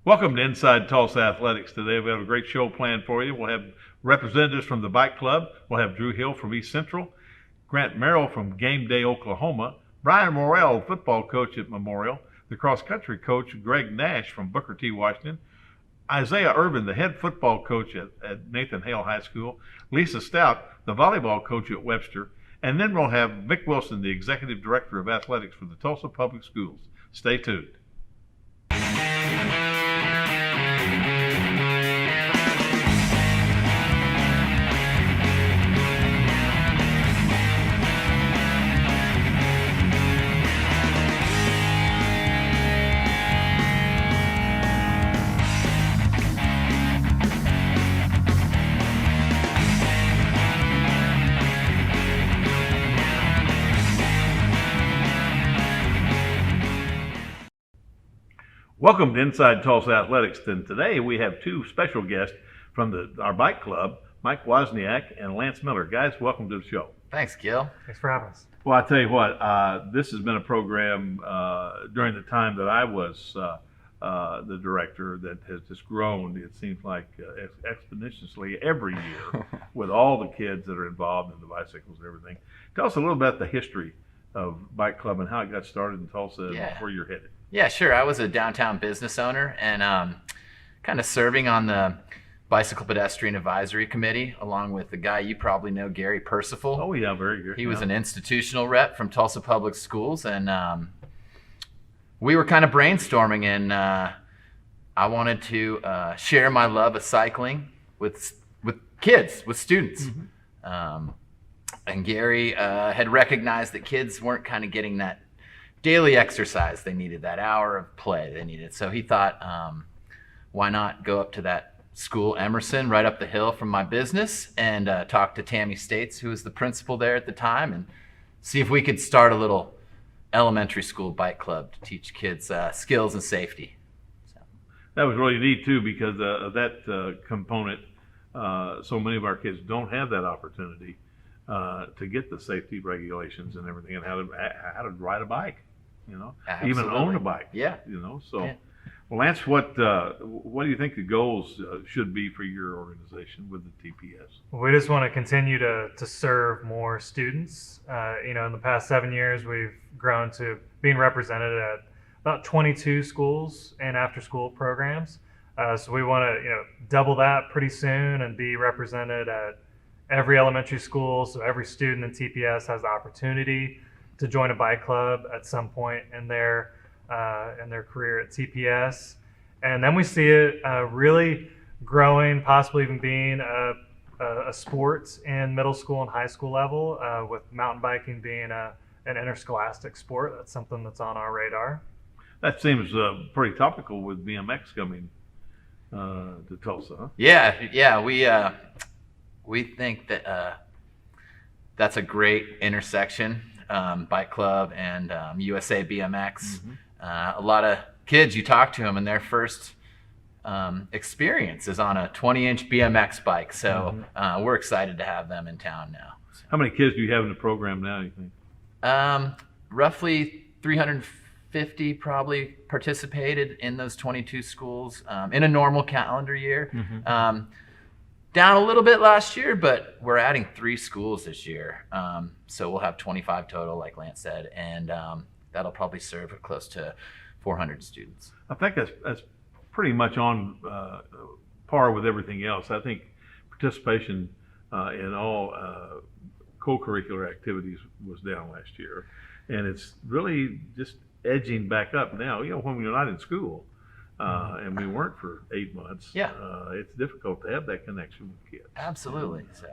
Welcome to Inside Tulsa Athletics. Today we have a great show planned for you. We'll have representatives from the Bike Club. We'll have Drew Hale from East Central, Grant Merrill from Game Day, Oklahoma, Brian Worrell, football coach at Memorial, the cross-country coach Greg Nash from Booker T. Washington, Isaiah Irvin, the head football coach at Nathan Hale High School, Lisa Stout, the volleyball coach at Webster, and then we'll have Mick Wilson, the executive director of athletics for the Tulsa Public Schools. Stay tuned. Welcome to Inside Tulsa Athletics, and today we have two special guests from our bike club, Mike Wozniak and Lance Miller. Guys, welcome to the show. Thanks, Gil. Thanks for having us. Well, I tell you what, this has been a program during the time that I was the director that has just grown, it seems like, exponentially every year with all the kids that are involved in the bicycles and everything. Tell us a little bit about the history of Bike Club and how it got started in Tulsa and where you're headed. Yeah, sure. I was a downtown business owner and kind of serving on the Bicycle Pedestrian Advisory Committee, along with the guy you probably know, Gary Percival. Oh, yeah, very good. He was an institutional rep from Tulsa Public Schools, and we were kind of brainstorming, and I wanted to share my love of cycling with kids, with students. Mm-hmm. And Gary had recognized that kids weren't kind of getting that daily exercise. They needed that hour of play they needed. So he thought, why not go up to that school, Emerson, right up the hill from my business, and talk to Tammy States, who was the principal there at the time, and see if we could start a little elementary school bike club to teach kids skills and safety. So. That was really neat, too, because of that component. So many of our kids don't have that opportunity to get the safety regulations and everything, and how to ride a bike. Absolutely. Even own a bike. Yeah. So, yeah. Well, Lance, what do you think the goals should be for your organization with the TPS? We just want to continue to serve more students. In the past 7 years, we've grown to being represented at about 22 schools and after-school programs. So we want to, double that pretty soon and be represented at every elementary school. So every student in TPS has the opportunity to join a bike club at some point in their career at TPS. And then we see it really growing, possibly even being a sport in middle school and high school level, with mountain biking being an interscholastic sport. That's something that's on our radar. That seems pretty topical with BMX coming to Tulsa, huh? Yeah, we think that that's a great intersection. Bike Club and USA BMX. Mm-hmm. A lot of kids, you talk to them, and their first experience is on a 20-inch BMX bike. So we're excited to have them in town now. So. How many kids do you have in the program now, you think? Roughly 350 probably participated in those 22 schools in a normal calendar year. Mm-hmm. Down a little bit last year, but we're adding 3 schools this year. So we'll have 25 total, like Lance said, and that'll probably serve close to 400 students. I think that's pretty much on par with everything else. I think participation in all co-curricular activities was down last year, and it's really just edging back up now. When you're not in school, and we weren't for 8 months. Yeah. It's difficult to have that connection with kids. Absolutely. So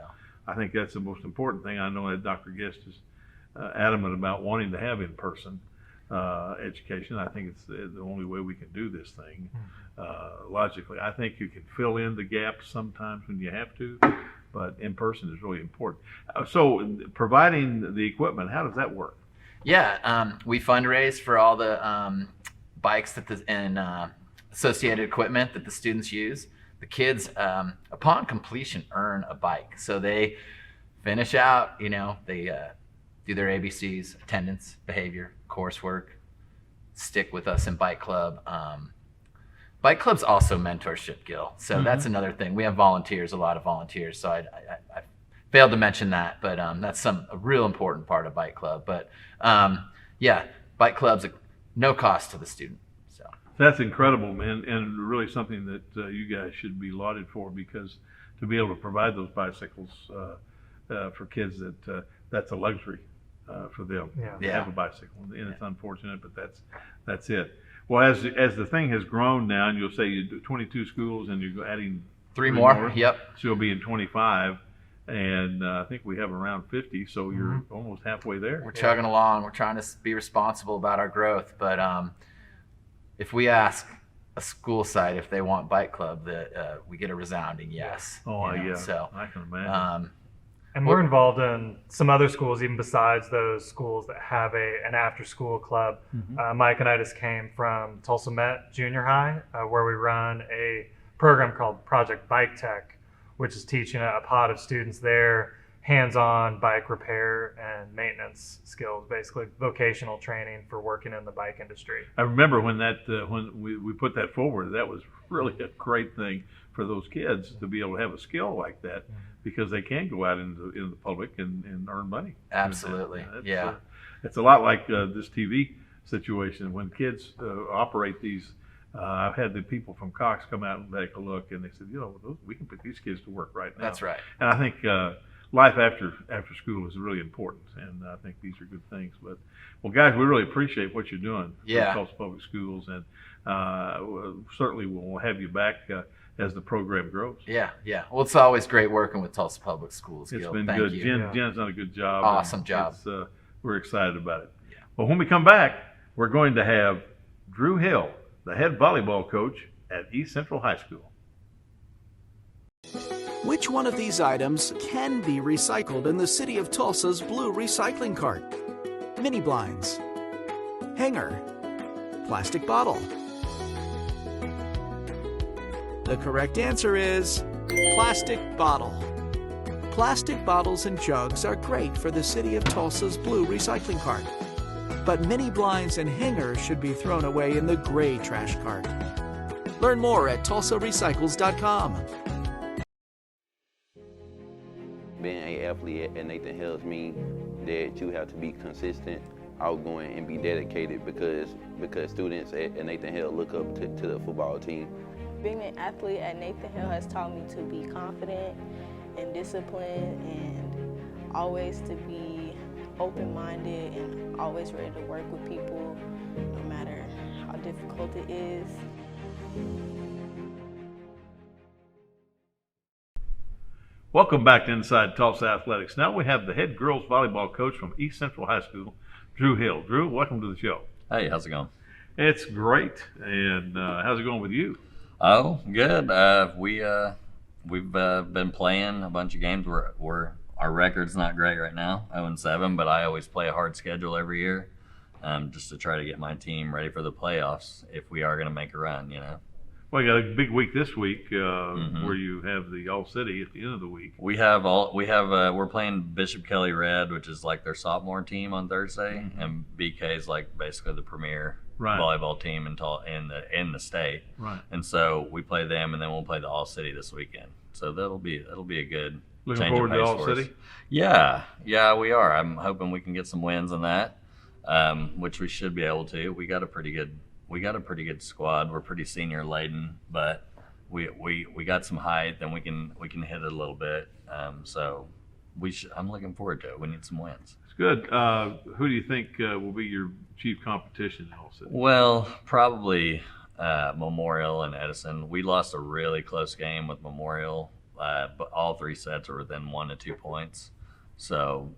I think that's the most important thing. I know that Dr. Guest is adamant about wanting to have in-person education. I think it's the only way we can do this thing logically. I think you can fill in the gaps sometimes when you have to, but in-person is really important. So providing the equipment, how does that work? Yeah, we fundraise for all the bikes and associated equipment that the students use. The kids, upon completion, earn a bike. So they finish out, they do their ABCs, attendance, behavior, coursework, stick with us in bike club. Bike club's also mentorship, Gil. So that's another thing. We have volunteers, a lot of volunteers. So I failed to mention that, but that's a real important part of bike club. But yeah, bike club's no cost to the student. So That's incredible, man, and really something that you guys should be lauded for, because to be able to provide those bicycles for kids, that's a luxury for them to have a bicycle, and it's unfortunate, but that's it. Well, as the thing has grown now, and you'll say you do 22 schools, and you're adding three more. Yep. So you'll be in 25, and I think we have around 50, so you're almost halfway there. We're chugging along. We're trying to be responsible about our growth, but if we ask a school site if they want bike club, that we get a resounding yes. Oh, yeah. So I can imagine. And we're involved in some other schools, even besides those schools that have an after-school club. Mike and I just came from Tulsa Met Junior High, where we run a program called Project Bike Tech, which is teaching a pod of students there hands-on bike repair and maintenance skills, basically vocational training for working in the bike industry. I remember when we put that forward, that was really a great thing for those kids to be able to have a skill like that, because they can go out into the public and earn money. Absolutely. It's a lot like this TV situation. When kids operate these, I've had the people from Cox come out and take a look, and they said, we can put these kids to work right now. That's right. And I think life after school is really important, and I think these are good things. But, well, guys, we really appreciate what you're doing for Tulsa Public Schools, and certainly we'll have you back as the program grows. Yeah. Well, it's always great working with Tulsa Public Schools, Gil. It's been Thank good. you. Jen's done a good job. Awesome job. We're excited about it. Yeah. Well, when we come back, we're going to have Drew Hale, the head volleyball coach at East Central High School. Which one of these items can be recycled in the city of Tulsa's blue recycling cart? Mini blinds, hanger, plastic bottle. The correct answer is plastic bottle. Plastic bottles and jugs are great for the city of Tulsa's blue recycling cart. But mini blinds and hangers should be thrown away in the gray trash cart. Learn more at tulsarecycles.com. Being an athlete at Nathan Hale's means that you have to be consistent, outgoing, and be dedicated, because students at Nathan Hale look up to the football team. Being an athlete at Nathan Hale has taught me to be confident and disciplined, and always to be open-minded and always ready to work with people, no matter how difficult it is. Welcome back to Inside Tulsa Athletics. Now we have the head girls volleyball coach from East Central High School, Drew Hale. Drew, welcome to the show. Hey, how's it going? It's great. And how's it going with you? Oh, good. We've been playing a bunch of games. Our record's not great right now, 0-7, but I always play a hard schedule every year, just to try to get my team ready for the playoffs if we are going to make a run, Well, you got a big week this week where you have the All City at the end of the week. We're playing Bishop Kelly Red, which is like their sophomore team on Thursday, and BK is like basically the premier volleyball team in the state. Right. And so we play them, and then we'll play the All City this weekend. So that'll be a good Looking change forward of pace to All for City? us. Yeah, we are. I'm hoping we can get some wins in that, which we should be able to. We got a pretty good squad. We're pretty senior laden, but we got some height, and we can hit it a little bit. So I'm looking forward to it. We need some wins. It's good. Who do you think will be your chief competition in All City? Well, probably Memorial and Edison. We lost a really close game with Memorial, but all three sets are within 1 to 2 points. So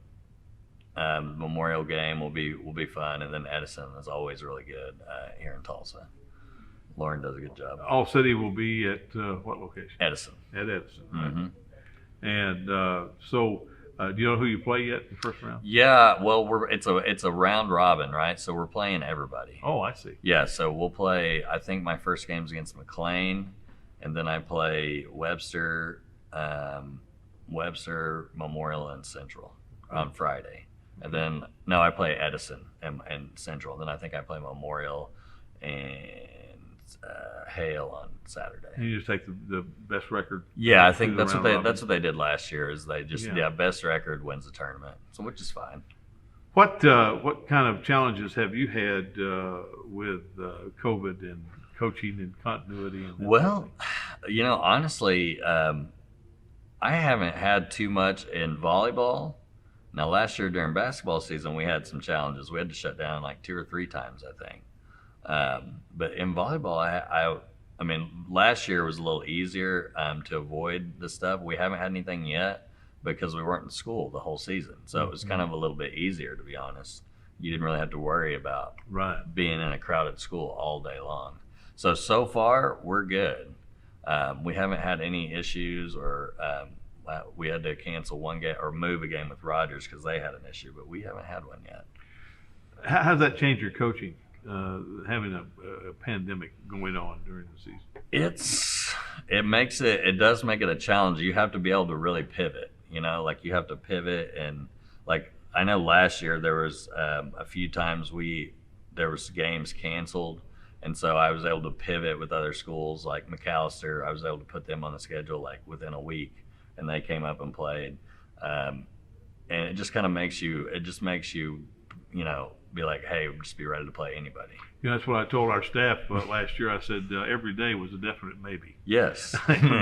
Memorial game will be fun, and then Edison is always really good here in Tulsa. Lauren does a good job. All City will be at what location? Edison. At Edison. Right? And so, do you know who you play yet in the first round? Yeah, well, it's a round robin, right? So we're playing everybody. Oh, I see. Yeah, so we'll play. I think my first game's against McLean, and then I play Webster, Memorial, and Central on Friday. And then, I play Edison and Central. Then I think I play Memorial and Hale on Saturday. And you just take the best record. Yeah, I think through that's the what they round that's robin. what they did last year. Is they just Yeah. best record wins the tournament, so which is fine. What kind of challenges have you had with COVID and coaching and continuity? And that Well, sort of honestly, I haven't had too much in volleyball. Now, last year during basketball season, we had some challenges. We had to shut down like 2 or 3 times, I think. But in volleyball, I mean, last year was a little easier to avoid the stuff. We haven't had anything yet because we weren't in school the whole season. So it was kind of a little bit easier, to be honest. You didn't really have to worry about right. being in a crowded school all day long. So far, we're good. We haven't had any issues, or we had to cancel one game or move a game with Rogers because they had an issue, but we haven't had one yet. How does that change your coaching, having a pandemic going on during the season? It does make it a challenge. You have to be able to really pivot, like you have to pivot. And like, I know last year there was a few times there was games canceled. And so I was able to pivot with other schools like McAllister. I was able to put them on the schedule like within a week, and they came up and played. And it just kind of makes you, be like, hey, just be ready to play anybody. That's what I told our staff last year. I said every day was a definite maybe. Yes.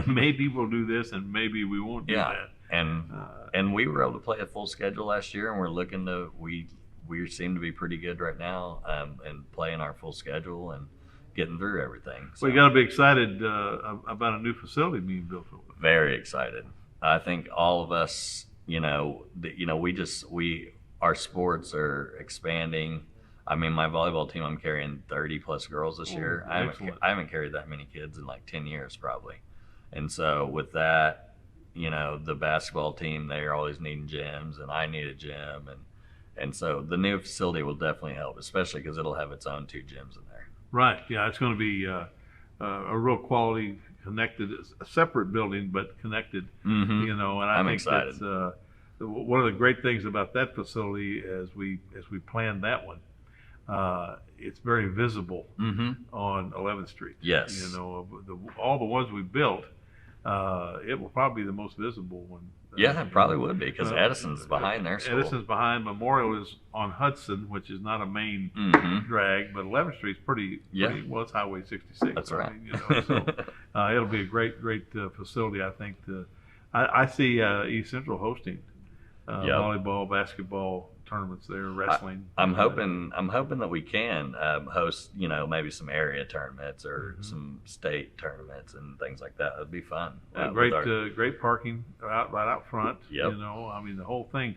Maybe we'll do this, and maybe we won't do that. And we were able to play a full schedule last year, and we're looking to we seem to be pretty good right now, and playing our full schedule and getting through everything. So, well, you got to be excited about a new facility being built over there. Very excited. I think all of us, our sports are expanding. I mean, my volleyball team, I'm carrying 30 plus girls this year. I haven't carried that many kids in like 10 years probably. And so with that, the basketball team, they're always needing gyms, and I need a gym. And so the new facility will definitely help, especially because it'll have its own 2 gyms in there. Right. Yeah, it's going to be a real quality, connected, a separate building, but connected. Mm-hmm. And I'm think excited. That's one of the great things about that facility as we planned that one. It's very visible on 11th Street. Yes. All the ones we built, it will probably be the most visible one. Yeah, it probably would be, because Edison's behind their school. Edison's behind. Memorial is on Hudson, which is not a main drag, but 11th Street's pretty well, it's Highway 66. That's right. So it'll be a great facility, I think. I see East Central hosting volleyball, basketball tournaments there, wrestling. I'm hoping that we can host, maybe some area tournaments or some state tournaments and things like that. It'd be fun. Great parking right out front. Yep. I mean, the whole thing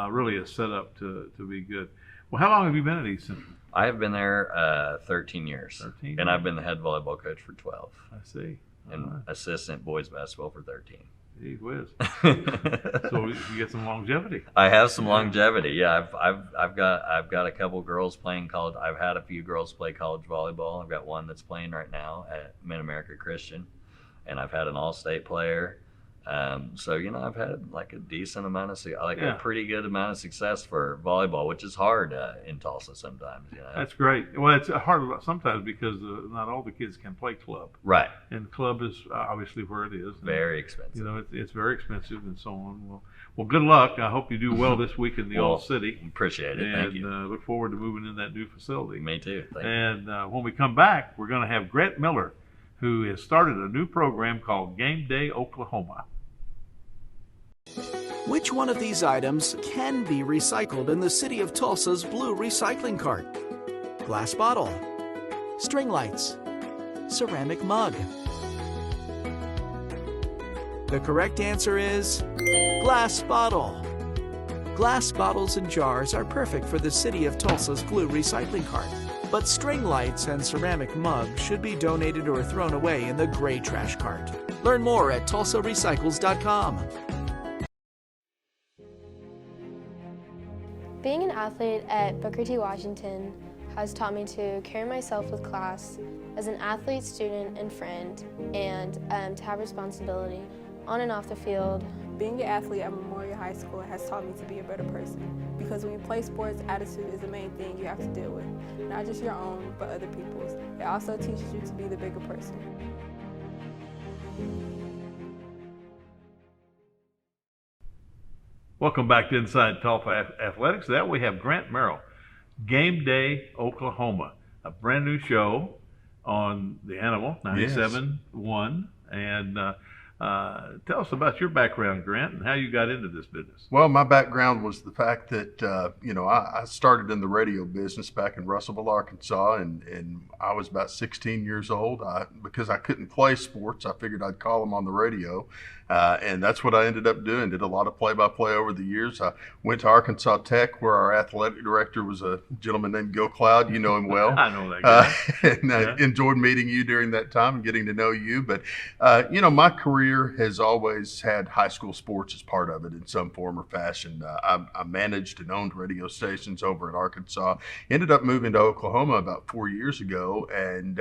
really is set up to be good. Well, how long have you been at East Central? I have been there 13 years. 13? And I've been the head volleyball coach for 12. I see. And assistant boys basketball for 13. Gee whiz. So you get some longevity. I have some longevity. Yeah, I've got a couple girls playing college. I've had a few girls play college volleyball. I've got one that's playing right now at Mid-America Christian, and I've had an all-state player. So I've had like a decent amount of a pretty good amount of success for volleyball, which is hard in Tulsa sometimes. That's great. Well, it's hard sometimes because not all the kids can play club. Right. And club is obviously where it is. Very expensive. It's very expensive and so on. Well, good luck. I hope you do well this week in the Old City. Appreciate it. Thank you. And look forward to moving in that new facility. Me too. Thank you. And when we come back, we're going to have Grant Miller, who has started a new program called Game Day Oklahoma. Which one of these items can be recycled in the city of Tulsa's blue recycling cart? Glass bottle, string lights, ceramic mug. The correct answer is glass bottle. Glass bottles and jars are perfect for the city of Tulsa's blue recycling cart. But string lights and ceramic mugs should be donated or thrown away in the gray trash cart. Learn more at tulsarecycles.com. Being an athlete at Booker T. Washington has taught me to carry myself with class as an athlete, student, and friend, and to have responsibility on and off the field. Being an athlete at Memorial High School has taught me to be a better person, because when you play sports, attitude is the main thing you have to deal with. Not just your own, but other people's. It also teaches you to be the bigger person. Welcome back to Inside Tulsa Athletics. Today we have Grant Merrill, Game Day, Oklahoma, a brand new show on the Animal 97.1. And tell us about your background, Grant, and how you got into this business. Well, my background was the fact that, I started in the radio business back in Russellville, Arkansas, and I was about 16 years old. Because I couldn't play sports, I figured I'd call them on the radio. And that's what I ended up doing. Did a lot of play-by-play over the years. I went to Arkansas Tech, where our athletic director was a gentleman named Gil Cloud. You know him well. I know that guy. And I enjoyed meeting you during that time and getting to know you. But, my career has always had high school sports as part of it in some form or fashion. I managed and owned radio stations over in Arkansas. Ended up moving to Oklahoma about 4 years ago. And,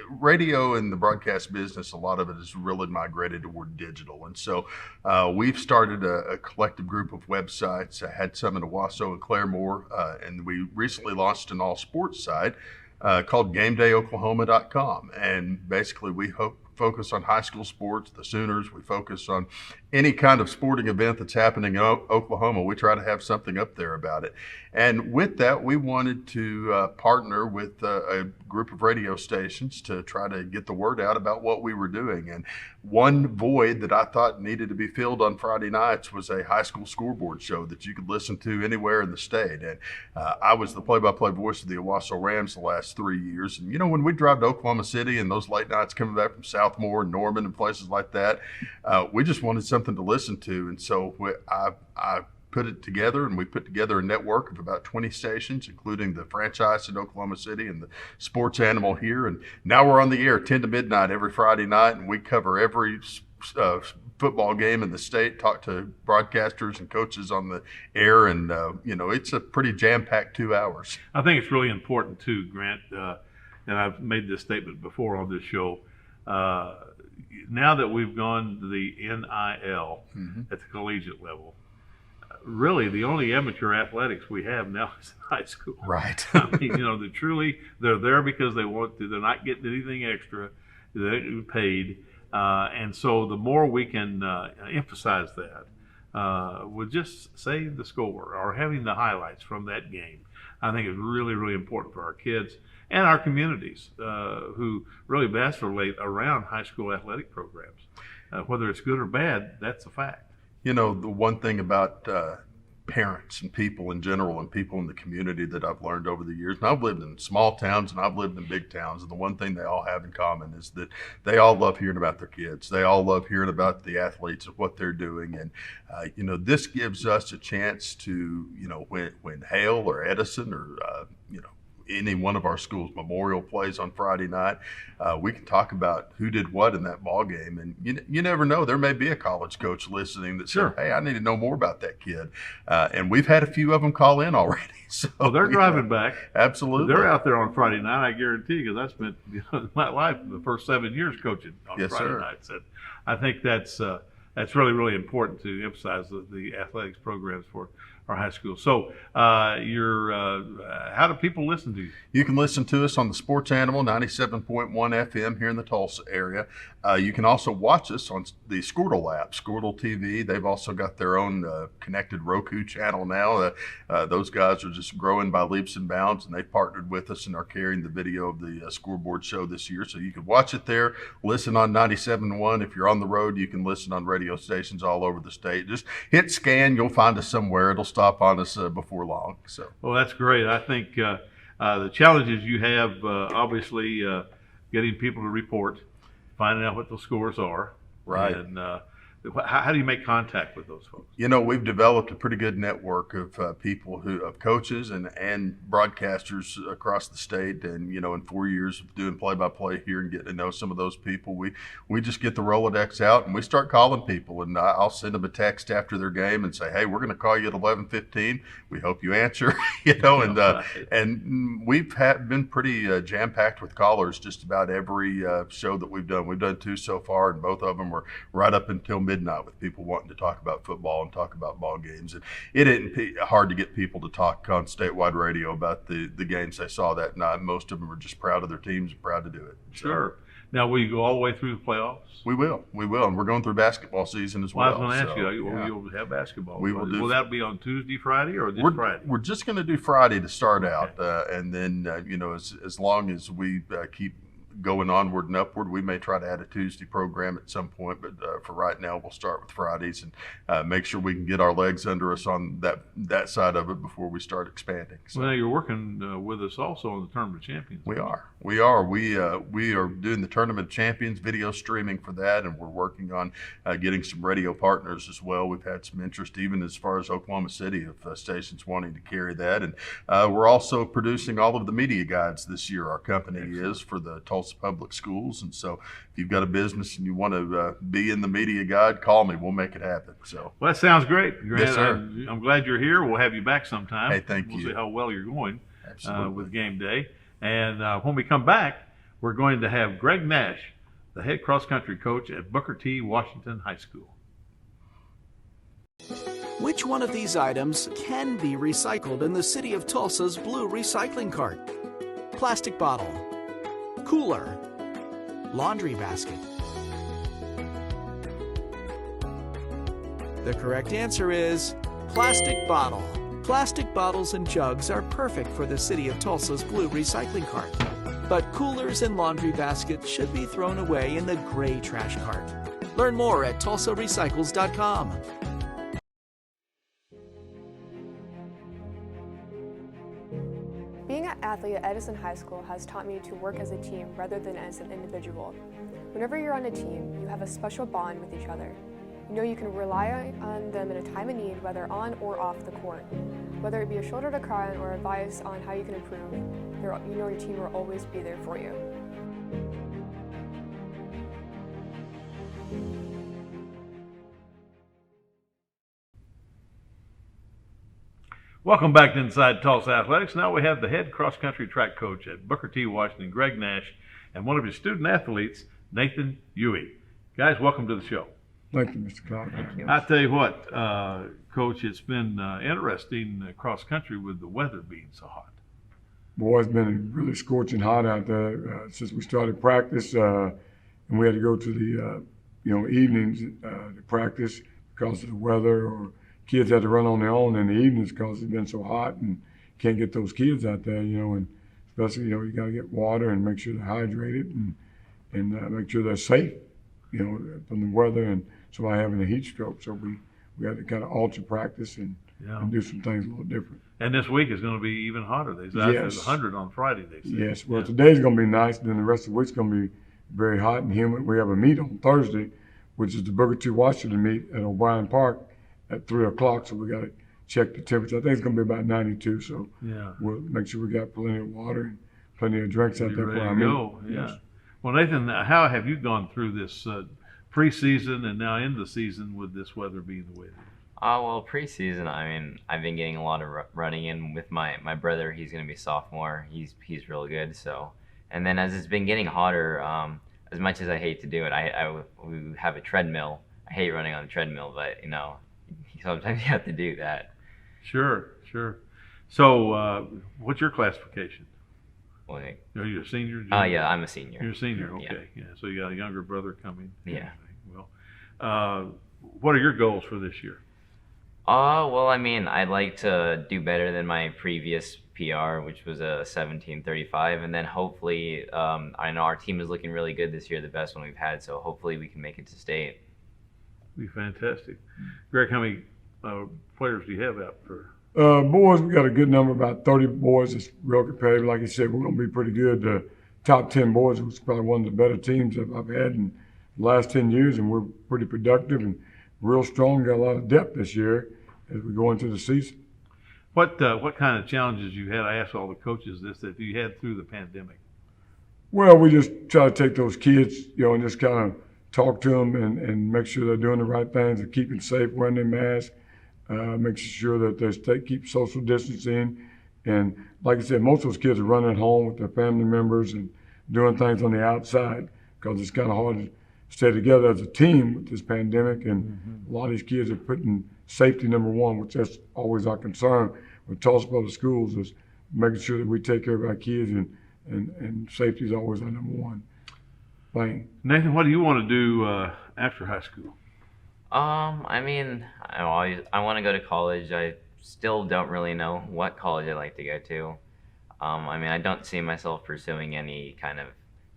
radio and the broadcast business, a lot of it has really migrated toward digital. And so we've started a collective group of websites. I had some in Owasso and Claremore, and we recently launched an all sports site called GameDayOklahoma.com. And basically we focus on high school sports, the Sooners. We focus on any kind of sporting event that's happening in Oklahoma. We try to have something up there about it. And with that, we wanted to partner with a group of radio stations to try to get the word out about what we were doing. And one void that I thought needed to be filled on Friday nights was a high school scoreboard show that you could listen to anywhere in the state. And I was the play-by-play voice of the Owasso Rams the last 3 years. And, when we drive to Oklahoma City and those late nights coming back from Southmore and Norman and places like that, we just wanted something to listen to. And so I put it together, and we put together a network of about 20 stations, including the franchise in Oklahoma City and the sports animal here. And now we're on the air 10 to midnight every Friday night, and we cover every football game in the state, talk to broadcasters and coaches on the air, and it's a pretty jam-packed 2 hours. I think it's really important too, Grant, and I've made this statement before on this show. Now that we've gone to the NIL at the collegiate level, really the only amateur athletics we have now is in high school. Right. I mean, they're there because they want to. They're not getting anything extra. They're getting paid. And so the more we can emphasize that, we'll just say the score or having the highlights from that game, I think is really, really important for our kids and our communities who really vacillate around high school athletic programs. Whether it's good or bad, that's a fact. The one thing about parents and people in general and people in the community that I've learned over the years, and I've lived in small towns and I've lived in big towns, and the one thing they all have in common is that they all love hearing about their kids. They all love hearing about the athletes and what they're doing. And, this gives us a chance to, when Hale or Edison or, any one of our schools' Memorial plays on Friday night, we can talk about who did what in that ball game. And you never know, there may be a college coach listening that said, hey, I need to know more about that kid. And we've had a few of them call in already. So they're driving back. Absolutely. They're out there on Friday night, I guarantee, because I spent my life the first 7 years coaching on Friday nights. And I think that's really, really important to emphasize the athletics programs for our high school. So how do people listen to you? You can listen to us on the Sports Animal 97.1 FM here in the Tulsa area. You can also watch us on the Squirtle app, Squirtle TV. They've also got their own connected Roku channel now. Those guys are just growing by leaps and bounds, and they've partnered with us and are carrying the video of the scoreboard show this year. So you can watch it there, listen on 97.1. If you're on the road, you can listen on radio stations all over the state. Just hit scan, you'll find us somewhere. It'll stop on us before long. So, well, that's great. I think the challenges you have, obviously, getting people to report, finding out what the scores are, right, and How do you make contact with those folks? You know, we've developed a pretty good network of people of coaches and broadcasters across the state. And, you know, in 4 years of doing play-by-play here and getting to know some of those people, we just get the Rolodex out and we start calling people. And I'll send them a text after their game and say, hey, we're going to call you at 11:15. We hope you answer, you know, and we've been pretty jam-packed with callers just about every show that we've done. We've done 2 so far, and both of them were right up until midnight with people wanting to talk about football and talk about ball games. And it isn't hard to get people to talk on statewide radio about the games they saw that night. Most of them are just proud of their teams and proud to do it. So, sure. Now, will you go all the way through the playoffs? We will, and we're going through basketball season as well. I was going to ask you, you'll have basketball. We will do. Will that be on Tuesday, Friday, or this Friday? We're just going to do Friday to start out, and then you know, as long as we keep going onward and upward, we may try to add a Tuesday program at some point, but for right now we'll start with Fridays and make sure we can get our legs under us on that side of it before we start expanding. So, well, now you're working with us also on the Tournament of Champions. We are doing the Tournament of Champions video streaming for that, and we're working on getting some radio partners as well. We've had some interest even as far as Oklahoma City of stations wanting to carry that, and we're also producing all of the media guides this year. Our company is for the Tulsa Public Schools, and so if you've got a business and you want to be in the media guide, call me. We'll make it happen. So, well, that sounds great. Yes, sir. I'm glad you're here. We'll have you back sometime. Hey, thank you. We'll see how well you're going Absolutely. with game day. And when we come back, we're going to have Greg Nash, the head cross-country coach at Booker T. Washington High School. Which one of these items can be recycled in the city of Tulsa's blue recycling cart? Plastic bottle, cooler, laundry basket. The correct answer is plastic bottle. Plastic bottles and jugs are perfect for the city of Tulsa's blue recycling cart. But coolers and laundry baskets should be thrown away in the gray trash cart. Learn more at tulsarecycles.com. Being an athlete at Edison High School has taught me to work as a team rather than as an individual. Whenever you're on a team, you have a special bond with each other. You know you can rely on them in a time of need, whether on or off the court. Whether it be a shoulder to cry on or advice on how you can improve, you know your team will always be there for you. Welcome back to Inside Tulsa Athletics. Now we have the head cross-country track coach at Booker T. Washington, Greg Nash, and one of his student athletes, Nathan Huey. Guys, welcome to the show. Thank you, Mr. Clark. Thank you. I tell you what, Coach, it's been interesting cross-country with the weather being so hot. Boy, it's been really scorching hot out there since we started practice, and we had to go to the evenings to practice because of the weather, or kids had to run on their own in the evenings because it's been so hot and can't get those kids out there, and especially, you got to get water and make sure they're hydrated and make sure they're safe, from the weather and somebody having a heat stroke. So we had to kind of alter practice and do some things a little different. And this week is going to be even hotter. They said it's 100 on Friday, they said. Yes, well, today's going to be nice, then the rest of the week's going to be very hot and humid. We have a meet on Thursday, which is the Booker T. Washington meet at O'Brien Park at 3 o'clock, so we got to check the temperature. I think it's going to be about 92, so we'll make sure we got plenty of water and plenty of drinks out there for our meet. Yes. Well, Nathan, how have you gone through this preseason and now into the season with this weather being the way it is? Well, preseason, I've been getting a lot of running in with my brother. He's going to be a sophomore. He's real good. So, and then as it's been getting hotter, as much as I hate to do it, we have a treadmill. I hate running on the treadmill, but sometimes you have to do that. Sure. So, what's your classification? Like, Are you a senior? Yeah, I'm a senior. You're a senior, okay. Yeah. So you got a younger brother coming. Yeah. Well, what are your goals for this year? Well, I'd like to do better than my previous PR, which was a 17:35, and then hopefully, I know our team is looking really good this year, the best one we've had. So hopefully we can make it to state. Be fantastic. Greg, how many players do you have out for? Boys, we got a good number, about 30 boys. It's real competitive. Like I said, we're going to be pretty good. The top 10 boys was probably one of the better teams that I've had in the last 10 years, and we're pretty productive. And real strong, got a lot of depth this year as we go into the season. What kind of challenges you had? I asked all the coaches this, that you had through the pandemic. Well, we just try to take those kids, and just kind of talk to them and make sure they're doing the right things and keeping safe, wearing their mask, making sure that they keep social distancing. And like I said, most of those kids are running at home with their family members and doing things on the outside because it's kind of hard to stay together as a team with this pandemic. And a lot of these kids are putting safety number one, which that's always our concern with Tulsa Public Schools, is making sure that we take care of our kids, and safety is always our number one thing. Nathan, what do you want to do after high school? I mean, I want to go to college. I still don't really know what college I'd like to go to. I mean, I don't see myself pursuing any kind of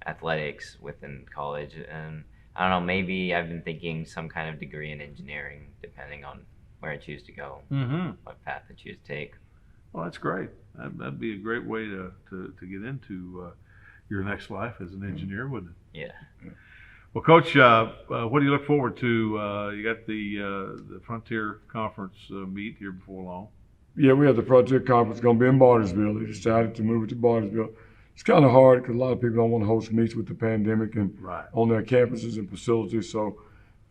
athletics within college, and I don't know, maybe I've been thinking some kind of degree in engineering, depending on where I choose to go, what path I choose to take. Well, that's great. That'd be a great way to get into your next life as an engineer, wouldn't it? Yeah. Well, Coach, what do you look forward to? You got the Frontier Conference meet here before long. Yeah, we have the Frontier Conference going to be in Bartlesville. They decided to move it to Bartlesville. It's kind of hard because a lot of people don't want to host meets with the pandemic and on their campuses and facilities. So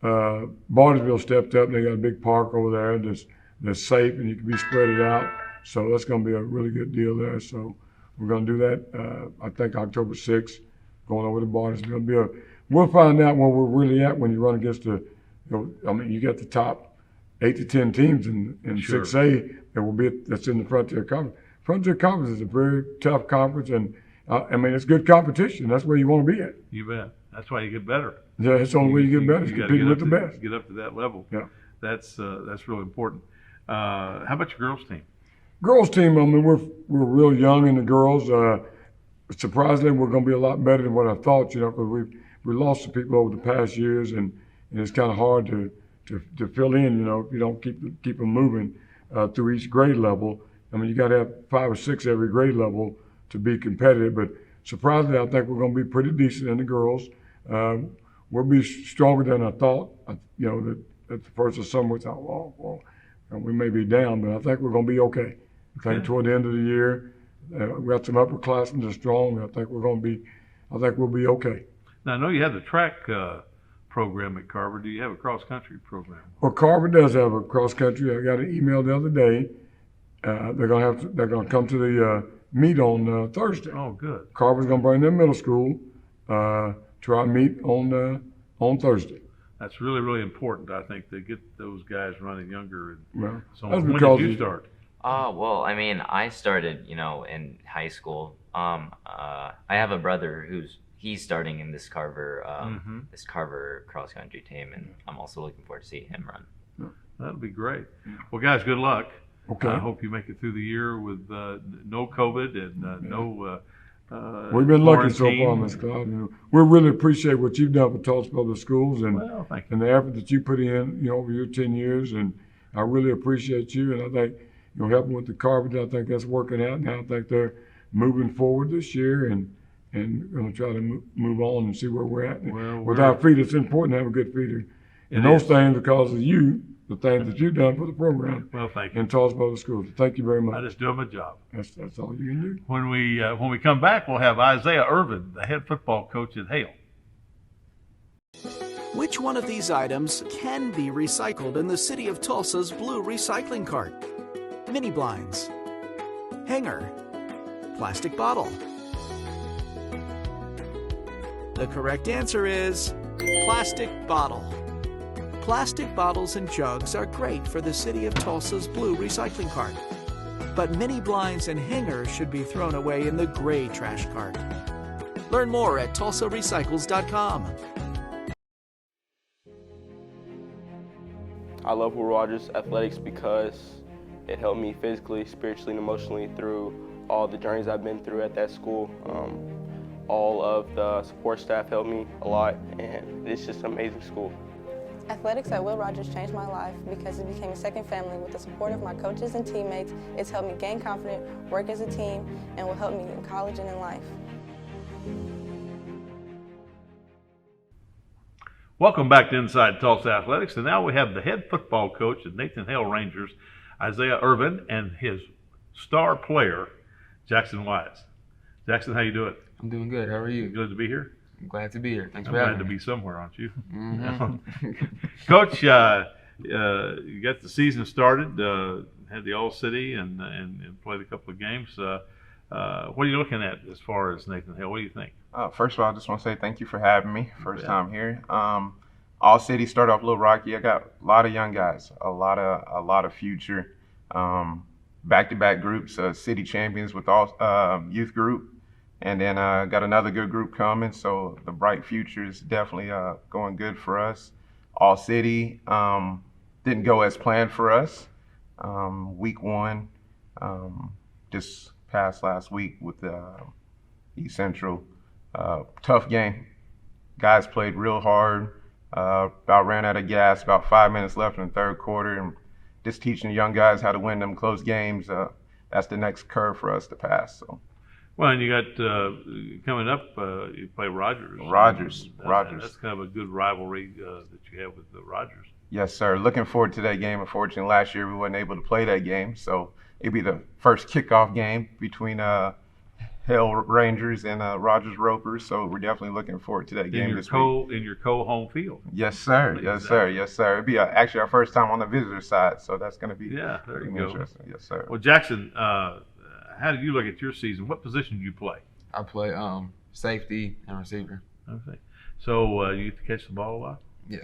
Bartlesville stepped up. They got a big park over there that's safe and you can be spread it out. So that's going to be a really good deal there. So we're going to do that, I think, October 6th, going over to Bartlesville. We'll find out where we're really at when you run against you got the top 8 to 10 teams in 6A that's in the Frontier Conference. Frontier Conference is a very tough conference, and it's good competition. That's where you want to be at. You bet. That's why you get better. Yeah, that's the only way you get better. Is competing with the best. Get up to that level. Yeah, that's really important. How about your girls team? Girls team, we're real young in the girls. Surprisingly, we're going to be a lot better than what I thought. Because we lost some people over the past years, and it's kind of hard to fill in. If you don't keep them moving through each grade level. You got to have 5 or 6 every grade level to be competitive. But surprisingly, I think we're going to be pretty decent in the girls. We'll be stronger than I thought. That at the first of summer, we thought, well, we may be down, but I think we're going to be okay. I think toward the end of the year, we got some upperclassmen that are strong. I think we'll be okay. Now, I know you have the track program at Carver. Do you have a cross-country program? Well, Carver does have a cross-country. I got an email the other day. They're going to come to the meet on Thursday. Oh, good. Carver's going to bring their middle school to our meet on Thursday. That's really, really important, I think, to get those guys running younger. Well, so when did you start? Well, I started, in high school. I have a brother he's starting in this Carver cross country team, and I'm also looking forward to seeing him run. That'll be great. Well, guys, good luck. Okay. I hope you make it through the year with no COVID and no. We've been lucky so far, Ms. Cloud. We really appreciate what you've done for Tulsa Public Schools and the effort that you put in, over your 10 years. And I really appreciate you. And I think, helping with the Carver, I think that's working out. And I think they're moving forward this year and going to try to move on and see where we're at. With our feet, it's important to have a good feeder. And those things because of you, the things that you've done for the program. Well, thank you. In Tulsa Public Schools. Thank you very much. I just doing my job. That's all you can do. When we come back, we'll have Isaiah Irvin, the head football coach at Hale. Which one of these items can be recycled in the city of Tulsa's blue recycling cart? Mini blinds, hanger, plastic bottle. The correct answer is plastic bottle. Plastic bottles and jugs are great for the city of Tulsa's blue recycling cart. But mini blinds and hangers should be thrown away in the gray trash cart. Learn more at tulsarecycles.com. I love Worrell Rogers Athletics because it helped me physically, spiritually, and emotionally through all the journeys I've been through at that school. All of the support staff helped me a lot, and it's just an amazing school. Athletics at Will Rogers changed my life because it became a second family. With the support of my coaches and teammates, it's helped me gain confidence, work as a team, and will help me in college and in life. Welcome back to Inside Tulsa Athletics, and now we have the head football coach of Nathan Hale Rangers, Isaiah Irvin, and his star player, Jaxon Wise. Jaxon, how you doing? I'm doing good. How are you? Good to be here. I'm glad to be here. Thanks I'm for having glad to me. be somewhere, aren't you? Mm-hmm. Coach, you got the season started, had the All-City and played a couple of games. What are you looking at as far as Nathan Hale? What do you think? First of all, I just want to say thank you for having me. First time here. All City started off a little rocky. I got a lot of young guys, a lot of future. Back-to-back groups, city champions with all youth group, and then got another good group coming. So the bright future is definitely going good for us. All City didn't go as planned for us. Week one, just past last week with East Central. Tough game. Guys played real hard. About ran out of gas. About 5 minutes left in the third quarter, and just teaching the young guys how to win them close games. That's the next curve for us to pass. So. Well, and you got coming up. You play Rogers. Rogers. That's kind of a good rivalry that you have with the Rogers. Yes, sir. Looking forward to that game. Unfortunately, last year we weren't able to play that game, so it'd be the first kickoff game between Hale Rangers and Rogers Ropers. So we're definitely looking forward to that game this week. In your co-home field. Yes, sir. Yes, sir. Yes, sir. It'd be actually our first time on the visitor side, so that's going to be there you go. Interesting. Yes, sir. Well, Jaxon, how did you look at your season? What position do you play? I play safety and receiver. Okay. So you get to catch the ball a lot? Yeah.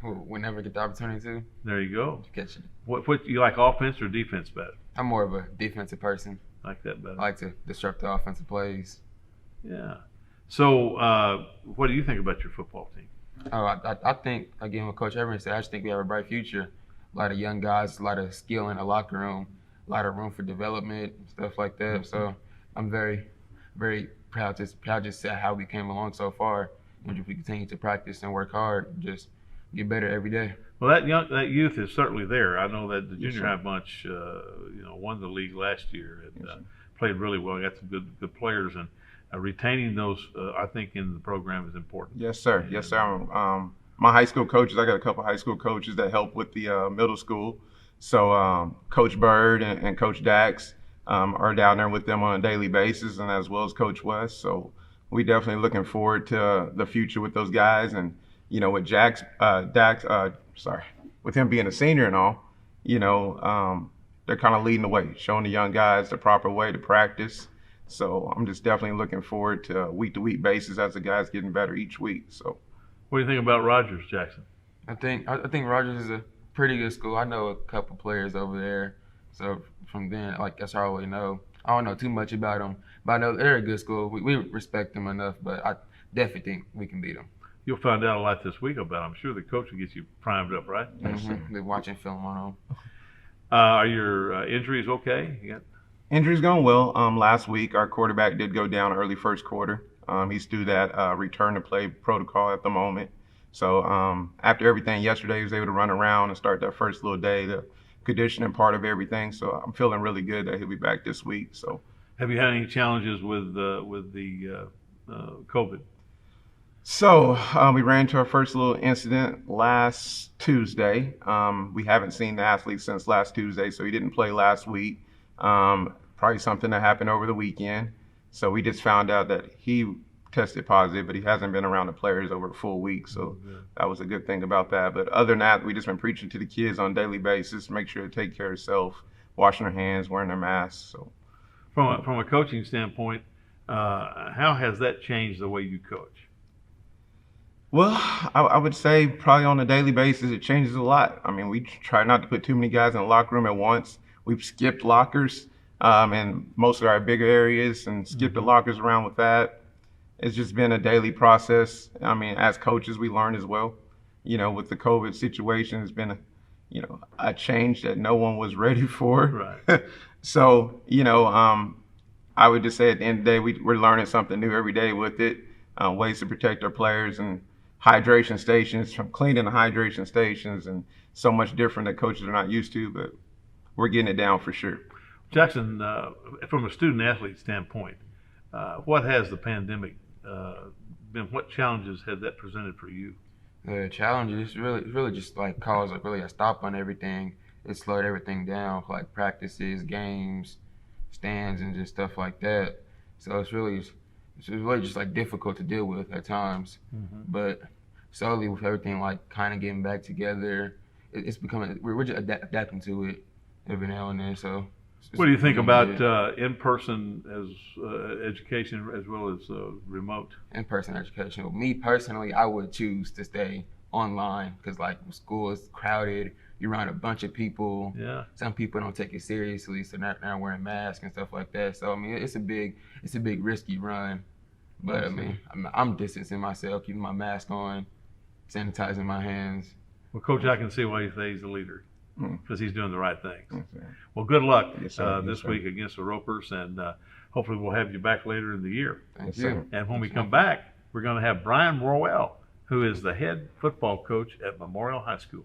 Whenever I get the opportunity to. There you go. Catch it. What you like, offense or defense better? I'm more of a defensive person. Like that better. I like to disrupt the offensive plays. Yeah. So what do you think about your football team? I think, again, what Coach Irvin said, I just think we have a bright future. A lot of young guys, a lot of skill in the locker room, a lot of room for development, stuff like that. Mm-hmm. So I'm very, very proud to see how we came along so far. And if we continue to practice and work hard, just get better every day. Well, that youth is certainly there. I know that the junior high bunch, won the league last year and played really well. Got some good players, and retaining those, I think, in the program is important. Yes, sir. And, yes, sir. My high school coaches, I got a couple high school coaches that help with the middle school. So Coach Bird and Coach Dax are down there with them on a daily basis, and as well as Coach West. So we definitely looking forward to the future with those guys, and with Dax, with him being a senior and all, they're kind of leading the way, showing the young guys the proper way to practice. So I'm just definitely looking forward to week-to-week basis as the guys getting better each week. So, what do you think about Rogers, Jaxon? I think Rogers is a pretty good school. I know a couple players over there, so from then, that's all I really know. I don't know too much about them, but I know they're a good school. We respect them enough, but I definitely think we can beat them. You'll find out a lot this week about them. I'm sure the coach will get you primed up, right? Mm-hmm. They're watching film on them. Are your injuries okay? Injuries going well. Last week, our quarterback did go down early first quarter. He's through that return to play protocol at the moment. So after everything yesterday, he was able to run around and start that first little day, the conditioning part of everything. So I'm feeling really good that he'll be back this week. So, have you had any challenges with the COVID? So we ran into our first little incident last Tuesday. We haven't seen the athlete since last Tuesday, so he didn't play last week. Probably something that happened over the weekend. So we just found out that he tested positive, but he hasn't been around the players over a full week. So that was a good thing about that. But other than that, we just been preaching to the kids on a daily basis, make sure to take care of yourself, washing their hands, wearing their masks. So from a coaching standpoint, how has that changed the way you coach? Well, I would say probably on a daily basis, it changes a lot. I mean, we try not to put too many guys in the locker room at once. We've skipped lockers in most of our bigger areas and skipped the lockers around with that. It's just been a daily process. I mean, as coaches, we learn as well. With the COVID situation, it's been a change that no one was ready for. Right. So, I would just say at the end of the day, we're learning something new every day with it, ways to protect our players and hydration stations, from cleaning the hydration stations, and so much different that coaches are not used to, but we're getting it down for sure. Jaxon, from a student athlete standpoint, what has the pandemic been? What challenges has that presented for you? The challenges really just like caused like really a stop on everything. It slowed everything down, like practices, games, stands, and just stuff like that. So it's really just like difficult to deal with at times. But slowly with everything like kind of getting back together, it's becoming, we're just adapting to it every now and then. So what do you think about in-person as education as well as remote? In-person education. Well, me personally, I would choose to stay online because like school is crowded. You're around a bunch of people. Yeah. Some people don't take it seriously, so they're wearing masks and stuff like that. So I mean, it's a big risky run. But I mean, I'm distancing myself, keeping my mask on, sanitizing my hands. Well, Coach, I can see why you say he's a leader because he's doing the right things. Well, good luck this week against the Ropers, and hopefully we'll have you back later in the year. Thank you. And when we come back, we're going to have Brian Worrell, who is the head football coach at Memorial High School.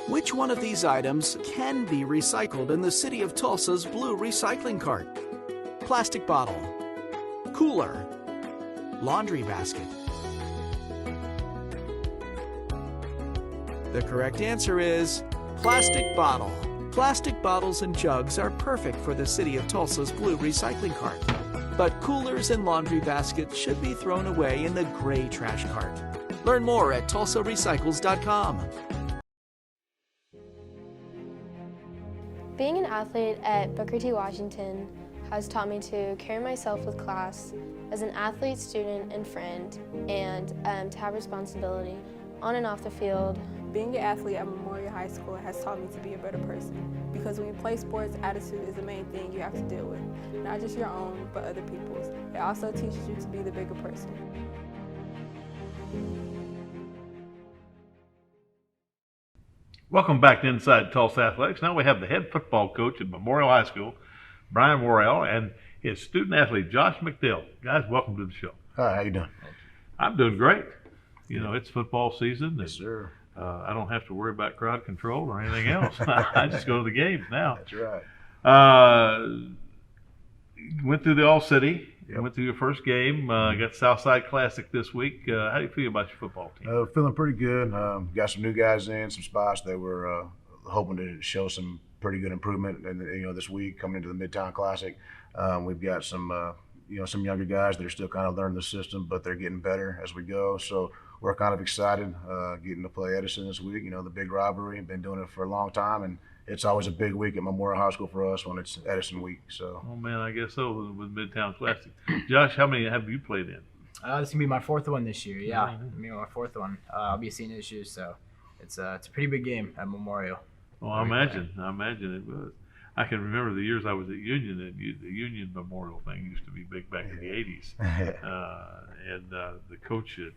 Which one of these items can be recycled in the city of Tulsa's blue recycling cart? Plastic bottle, cooler, laundry basket. The correct answer is plastic bottle. Plastic bottles and jugs are perfect for the city of Tulsa's blue recycling cart. But coolers and laundry baskets should be thrown away in the gray trash cart. Learn more at tulsarecycles.com. Being an athlete at Booker T. Washington has taught me to carry myself with class as an athlete, student, and friend, and to have responsibility on and off the field. Being an athlete at Memorial High School has taught me to be a better person because when you play sports, attitude is the main thing you have to deal with. Not just your own, but other people's. It also teaches you to be the bigger person. Welcome back to Inside Tulsa Athletics. Now we have the head football coach at Memorial High School, Brian Worrell, and his student athlete, Josh McDill. Guys, welcome to the show. Hi, how you doing? I'm doing great. You know, it's football season. Yes, sir. I don't have to worry about crowd control or anything else. I just go to the games now. That's right. Went through the All-City. Yep. Went through your first game. Got Southside Classic this week. How do you feel about your football team? Feeling pretty good. Got some new guys in, some spots that we're hoping to show some pretty good improvement. And this week coming into the Midtown Classic, we've got some some younger guys that are still kind of learning the system, but they're getting better as we go. So we're kind of excited getting to play Edison this week. You know, the big rivalry. Been doing it for a long time, and it's always a big week at Memorial High School for us when it's Edison week. So. Oh man, I guess so with Midtown Classic. Josh, how many have you played in? This is gonna be my fourth one this year. Yeah, my fourth one. I'll be a senior this year, so it's a pretty big game at Memorial. Well, I imagine it was. I can remember the years I was at Union, and the Union Memorial thing used to be big back in the 80s. And the coach at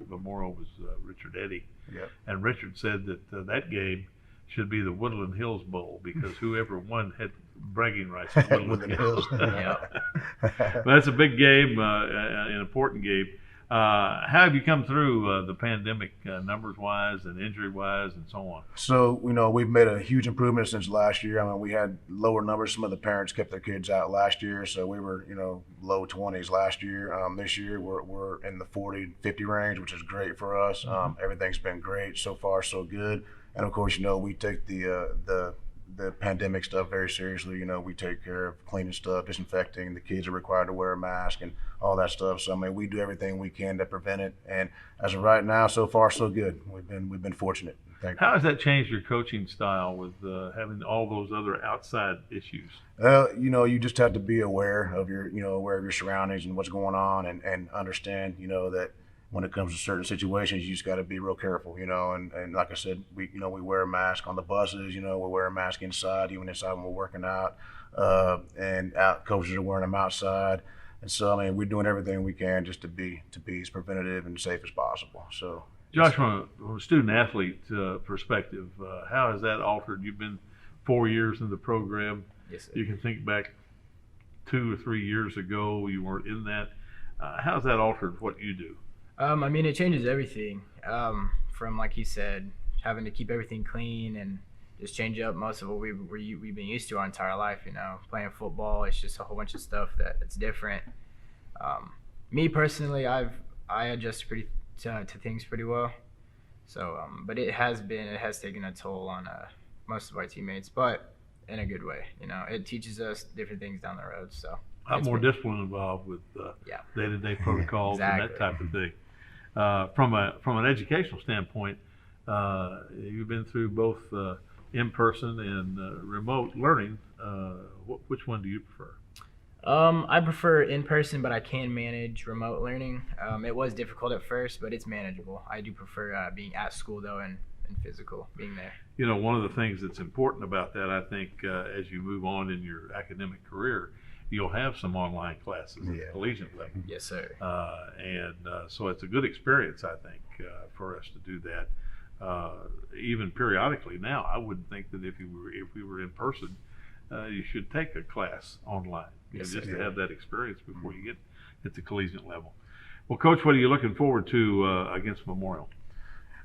Memorial was Richard Eddy. Yep. And Richard said that that game should be the Woodland Hills Bowl because whoever won had bragging rights at Woodland Hills. But that's a big game, an important game. How have you come through the pandemic, numbers-wise and injury-wise and so on? So, we've made a huge improvement since last year. I mean, we had lower numbers. Some of the parents kept their kids out last year, so we were, low 20s last year. This year, we're in the 40, 50 range, which is great for us. Everything's been great so far, so good. And of course, we take the pandemic stuff very seriously. We take care of cleaning stuff, disinfecting. The kids are required to wear a mask and all that stuff. So I mean, we do everything we can to prevent it. And as of right now, so far so good. We've been fortunate. How has that changed your coaching style with having all those other outside issues? You just have to be aware of your surroundings and what's going on, and understand, that when it comes to certain situations, you just got to be real careful, and like I said, we wear a mask on the buses, we wear a mask inside, even inside when we're working out, and coaches are wearing them outside. And so, I mean, we're doing everything we can just to be as preventative and safe as possible. So, Josh, from a student athlete perspective, how has that altered? You've been 4 years in the program. Yes, sir. You can think back 2 or 3 years ago, you weren't in that. How has that altered what you do? I mean, it changes everything. From, like he said, having to keep everything clean and just change up most of what we've been used to our entire life. Playing football, it's just a whole bunch of stuff that's different. Me personally, I adjusted pretty to things pretty well. So, but it has taken a toll on most of our teammates, but in a good way. You know, it teaches us different things down the road. So, a lot more discipline involved with day-to-day protocols and that type of thing. From an educational standpoint, you've been through both in-person and remote learning. Which one do you prefer? I prefer in-person, but I can manage remote learning. It was difficult at first, but it's manageable. I do prefer being at school, though, and physical, being there. You know, one of the things that's important about that, I think, as you move on in your academic career, you'll have some online classes at the collegiate level. Yes, sir. So it's a good experience, I think, for us to do that. Even periodically now, I wouldn't think that if we were in person, you should take a class online, just to have that experience before you get to collegiate level. Well, Coach, what are you looking forward to against Memorial?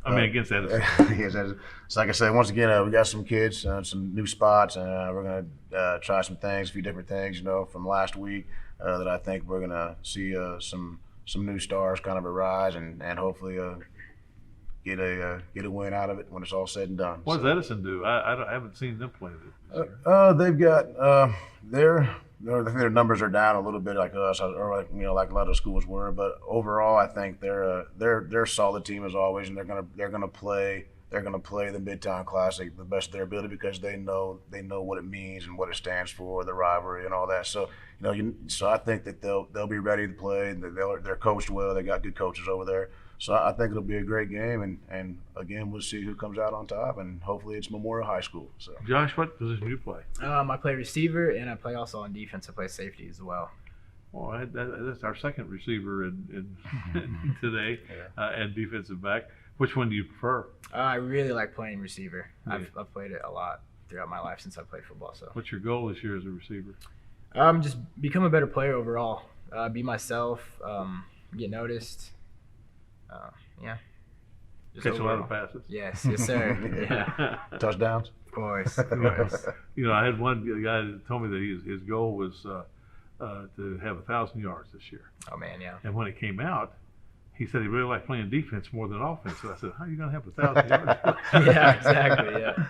Against Edison. Yes, so like I said, once again, we got some kids, some new spots, and we're going to try some things, a few different things, from last week that I think we're going to see some new stars kind of arise and hopefully get a win out of it when it's all said and done. What does Edison do? I haven't seen them play this year. They've got I think their numbers are down a little bit, like us, or like a lot of schools were. But overall, I think they're a solid team as always, and they're gonna play the Midtown Classic the best of their ability because they know what it means and what it stands for, the rivalry and all that. So so I think that they'll be ready to play. They're coached well. They got good coaches over there. So I think it'll be a great game, and again, we'll see who comes out on top, and hopefully it's Memorial High School. So, Josh, what position do you play? I play receiver, and I play also on defense. I play safety as well. Well, that's our second receiver in today, and defensive back. Which one do you prefer? I really like playing receiver. Yeah. I've played it a lot throughout my life since I played football. So, what's your goal this year as a receiver? Just become a better player overall. Be myself. Get noticed. Catch a lot of passes. Yes, sir. Yeah. Touchdowns. Of course. I had one guy that told me that his goal was to have 1,000 yards this year. Oh man, yeah. And when it came out, he said he really liked playing defense more than offense. So I said, "How are you going to have 1,000 yards?" Yeah, exactly. Yeah.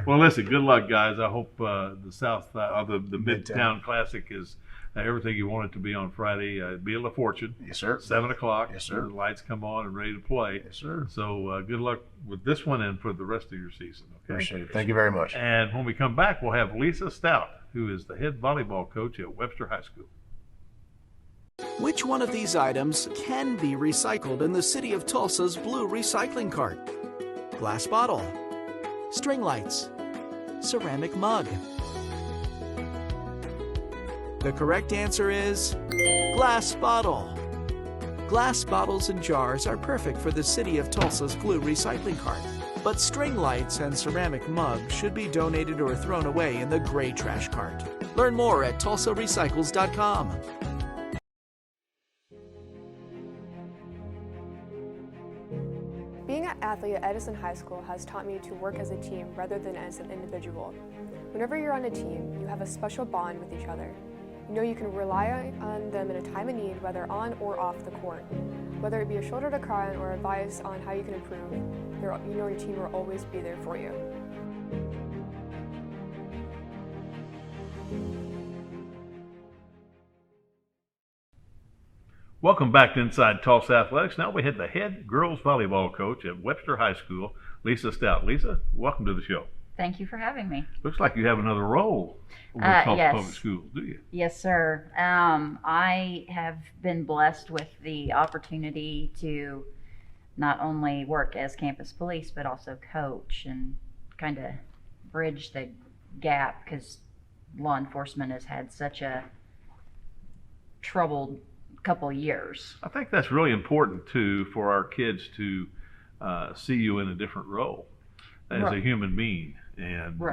Well, listen. Good luck, guys. I hope the Midtown Classic is everything you want it to be on Friday. Wheel of Fortune. Yes, sir. 7:00. Yes, sir. The lights come on and ready to play. Yes, sir. So good luck with this one and for the rest of your season. Okay. Appreciate it. Thank you very much. And when we come back, we'll have Lisa Stout, who is the head volleyball coach at Webster High School. Which one of these items can be recycled in the city of Tulsa's blue recycling cart? Glass bottle, string lights, ceramic mug. The correct answer is glass bottle. Glass bottles and jars are perfect for the city of Tulsa's blue recycling cart. But string lights and ceramic mugs should be donated or thrown away in the gray trash cart. Learn more at tulsarecycles.com. Being an athlete at Edison High School has taught me to work as a team rather than as an individual. Whenever you're on a team, you have a special bond with each other. You know you can rely on them in a time of need, whether on or off the court. Whether it be a shoulder to cry on or advice on how you can improve, you know your team will always be there for you. Welcome back to Inside Tulsa Athletics. Now we had the head girls volleyball coach at Webster High School, Lisa Stout. Lisa, welcome to the show. Thank you for having me. Looks like you have another role with Tulsa yes. Public Schools, do you? Yes, sir. I have been blessed with the opportunity to not only work as campus police, but also coach and kind of bridge the gap because law enforcement has had such a troubled couple of years. I think that's really important too for our kids to see you in a different role as a human being. And we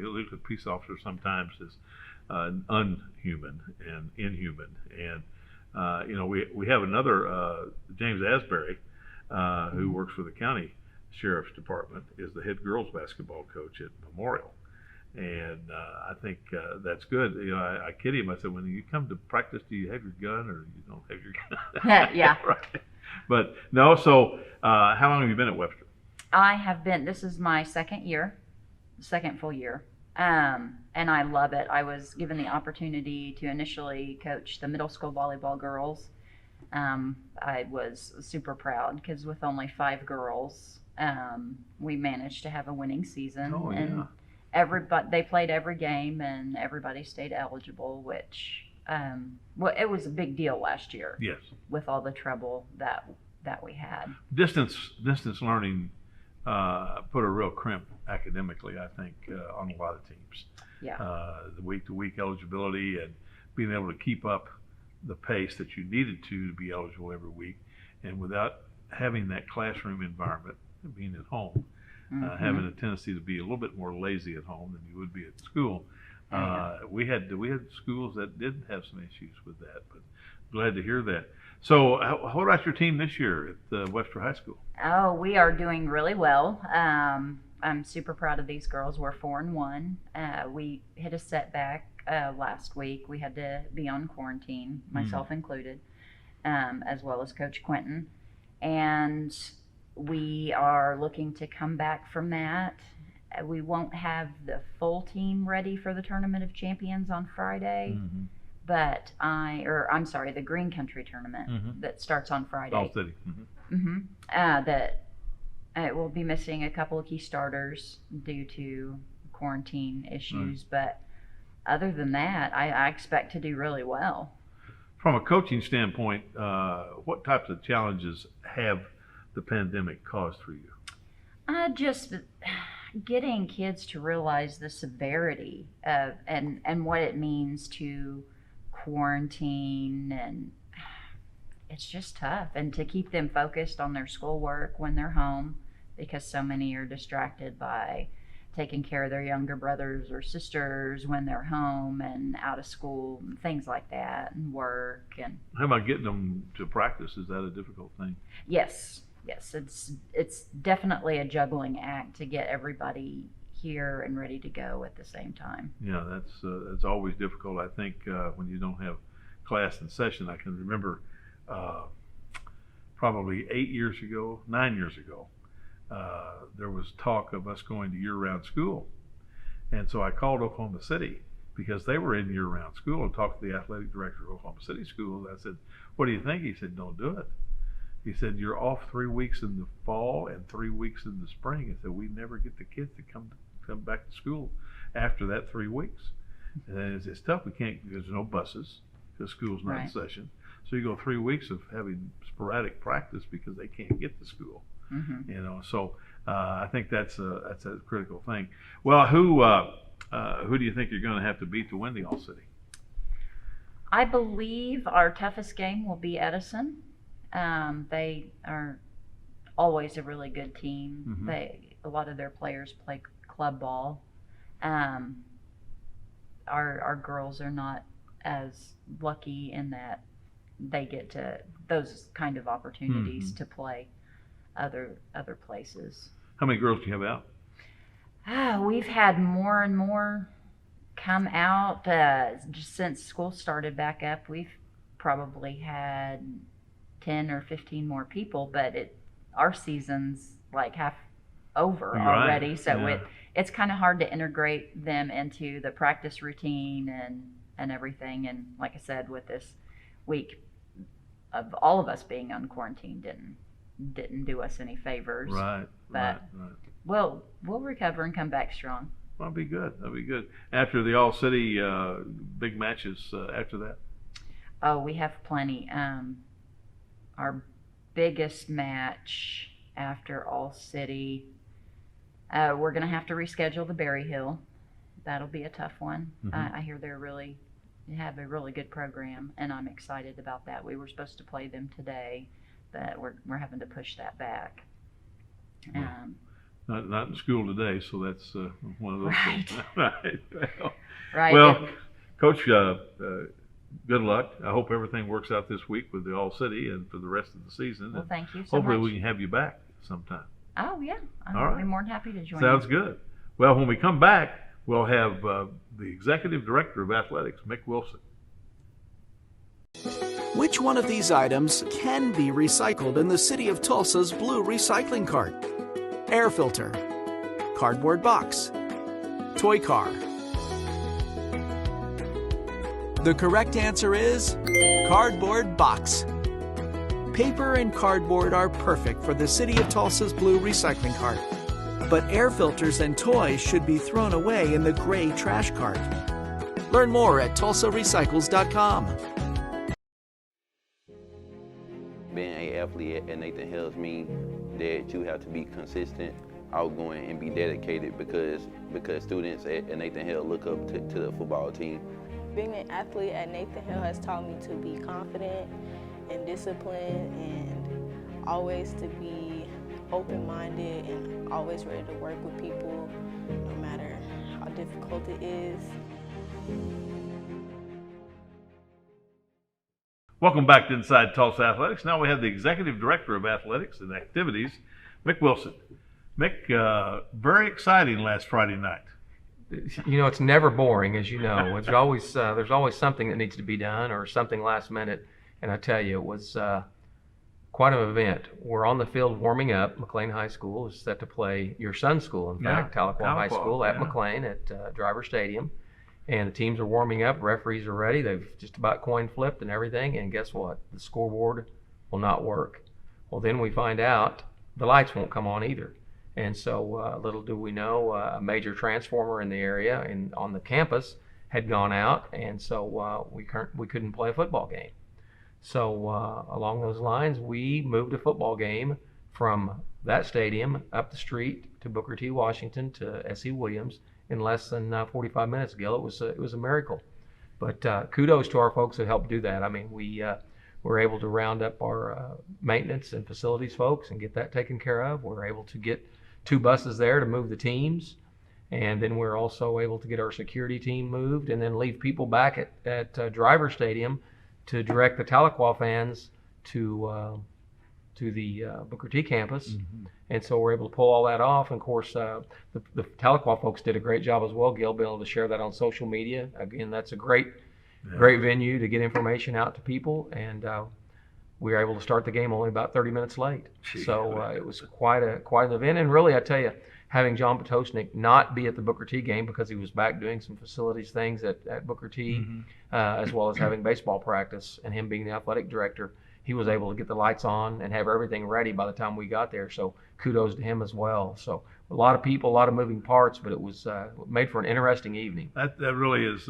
look at police officers sometimes as unhuman and inhuman. And we have another James Asbury who works for the county sheriff's department, is the head girls basketball coach at Memorial. And I think that's good. I kid him. I said, when you come to practice, do you have your gun or you don't have your gun? Yeah. Right. But no, so how long have you been at Webster? I have been, this is my second full year. And I love it. I was given the opportunity to initially coach the middle school volleyball girls. I was super proud because with only 5 girls, we managed to have a winning season. Oh, yeah. And everybody, they played every game and everybody stayed eligible, which, well, it was a big deal last year. Yes. With all the trouble that we had. Distance learning put a real crimp academically, I think, on a lot of teams. Yeah. The week-to-week eligibility and being able to keep up the pace that you needed to be eligible every week, and without having that classroom environment, being at home, having a tendency to be a little bit more lazy at home than you would be at school. We had schools that did have some issues with that, but glad to hear that. So how about your team this year at Webster High School? Oh, we are doing really well. I'm super proud of these girls. We're 4-1. We hit a setback last week. We had to be on quarantine, myself included, as well as Coach Quentin. And we are looking to come back from that. We won't have the full team ready for the Tournament of Champions on Friday. But I'm sorry, the Green Country Tournament that starts on Friday. All City. That we'll be missing a couple of key starters due to quarantine issues. But other than that, I expect to do really well. From a coaching standpoint, what types of challenges have the pandemic caused for you? Just getting kids to realize the severity of and what it means to quarantine, and it's just tough, and to keep them focused on their schoolwork when they're home, because so many are distracted by taking care of their younger brothers or sisters when they're home and out of school and things like that, and work. And how about getting them to practice? Is that a difficult thing? Yes, it's definitely a juggling act to get everybody here and ready to go at the same time. Yeah, that's always difficult. I think when you don't have class in session. I can remember probably 9 years ago, there was talk of us going to year-round school, and so I called Oklahoma City because they were in year-round school and talked to the athletic director of Oklahoma City Schools. I said, "What do you think?" He said, "Don't do it." He said, "You're off 3 weeks in the fall and 3 weeks in the spring." He said, "We never get the kids to come back to school after that 3 weeks." And it's tough. We can't, there's no buses because school's not in session. So you go 3 weeks of having sporadic practice because they can't get to school. You know, so I think that's a critical thing. Well, who do you think you're going to have to beat to win the All City? I believe our toughest game will be Edison. They are always a really good team. A lot of their players play club ball. Our girls are not as lucky in that they get to those kind of opportunities to play other places. How many girls do you have out? We've had more and more come out just since school started back up. We've probably had 10 or 15 more people, but our season's like half over already, so it's kind of hard to integrate them into the practice routine and everything. And like I said, with this week of all of us being on quarantine didn't do us any favors. But we'll recover and come back strong. Well, that'll be good. That'll be good. After the All City big matches after that? Oh, we have plenty. Our biggest match after All City, we're going to have to reschedule the Berry Hill. That'll be a tough one. I hear they have a really good program, and I'm excited about that. We were supposed to play them today, but we're having to push that back. Not in school today, so that's one of those things. Right. Well, Coach, good luck. I hope everything works out this week with the All City and for the rest of the season. Well, thank you so hopefully much. we can have you back sometime. Oh, yeah. All right. I'll be more than happy to join Sounds you. good. Well, when we come back, we'll have the Executive Director of Athletics, Mick Wilson. Which one of these items can be recycled in the city of Tulsa's blue recycling cart? Air filter, cardboard box, toy car. The correct answer is cardboard box. Paper and cardboard are perfect for the city of Tulsa's blue recycling cart, but air filters and toys should be thrown away in the gray trash cart. Learn more at tulsarecycles.com. Being an athlete at Nathan Hale's means that you have to be consistent, outgoing, and be dedicated because students at Nathan Hale look up to the football team. Being an athlete at Nathan Hale has taught me to be confident and disciplined and always to be open-minded and always ready to work with people no matter how difficult it is. Welcome back to Inside Tulsa Athletics. Now we have the Executive Director of Athletics and Activities, Mick Wilson. Mick, very exciting last Friday night. You know, it's never boring, as you know. It's always there's always something that needs to be done or something last minute. And I tell you, it was quite an event. We're on the field warming up. McLean High School is set to play your son's school, in fact, Tahlequah High School at McLean at Driver Stadium. And the teams are warming up. Referees are ready. They've just about coin flipped and everything. And guess what? The scoreboard will not work. Well, then we find out the lights won't come on either. And so little do we know, a major transformer in the area and on the campus had gone out. And so we couldn't play a football game. So along those lines, we moved a football game from that stadium up the street to Booker T. Washington to S.E. Williams in less than 45 minutes, Gil. It was a miracle. But kudos to our folks that helped do that. I mean, we were able to round up our maintenance and facilities folks and get that taken care of. We were able to get 2 buses there to move the teams. And then we're also able to get our security team moved and then leave people back at Driver Stadium to direct the Tahlequah fans to the Booker T campus. Mm-hmm. And so we're able to pull all that off. And of course, the Tahlequah folks did a great job as well, Gil, being able to share that on social media. Again, that's a great venue to get information out to people. And we were able to start the game only about 30 minutes late. So it was quite an event. And really, I tell you, having John Potosnik not be at the Booker T game because he was back doing some facilities things at Booker T, mm-hmm. As well as having baseball practice, and him being the athletic director, he was able to get the lights on and have everything ready by the time we got there. So kudos to him as well. So a lot of people, a lot of moving parts, but it was made for an interesting evening. That really is,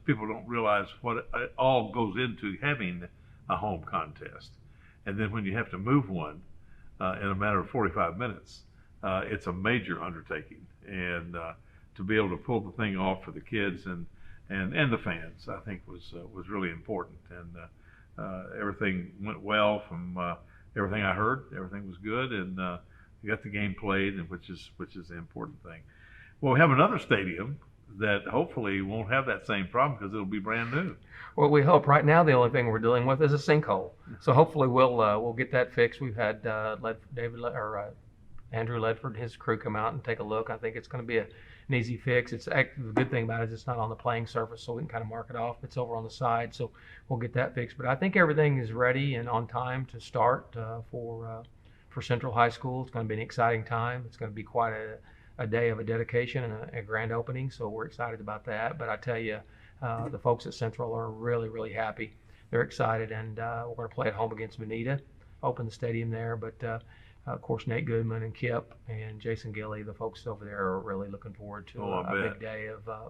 people don't realize what it all goes into having a home contest. And then when you have to move one in a matter of 45 minutes, it's a major undertaking, and to be able to pull the thing off for the kids and the fans, I think was really important. And everything went well from everything I heard. Everything was good, and we got the game played, and which is the important thing. Well, we have another stadium that hopefully won't have that same problem because it'll be brand new. Well, we hope. Right now, the only thing we're dealing with is a sinkhole. So hopefully we'll get that fixed. We've had Andrew Ledford and his crew come out and take a look. I think it's going to be an easy fix. The good thing about it is it's not on the playing surface, so we can kind of mark it off. It's over on the side, so we'll get that fixed. But I think everything is ready and on time to start for Central High School. It's going to be an exciting time. It's going to be quite a day of a dedication and a grand opening, so we're excited about that. But I tell you, the folks at Central are really, really happy. They're excited, and we're going to play at home against Bonita, open the stadium there. But of course, Nate Goodman and Kip and Jason Gilly, the folks over there, are really looking forward to a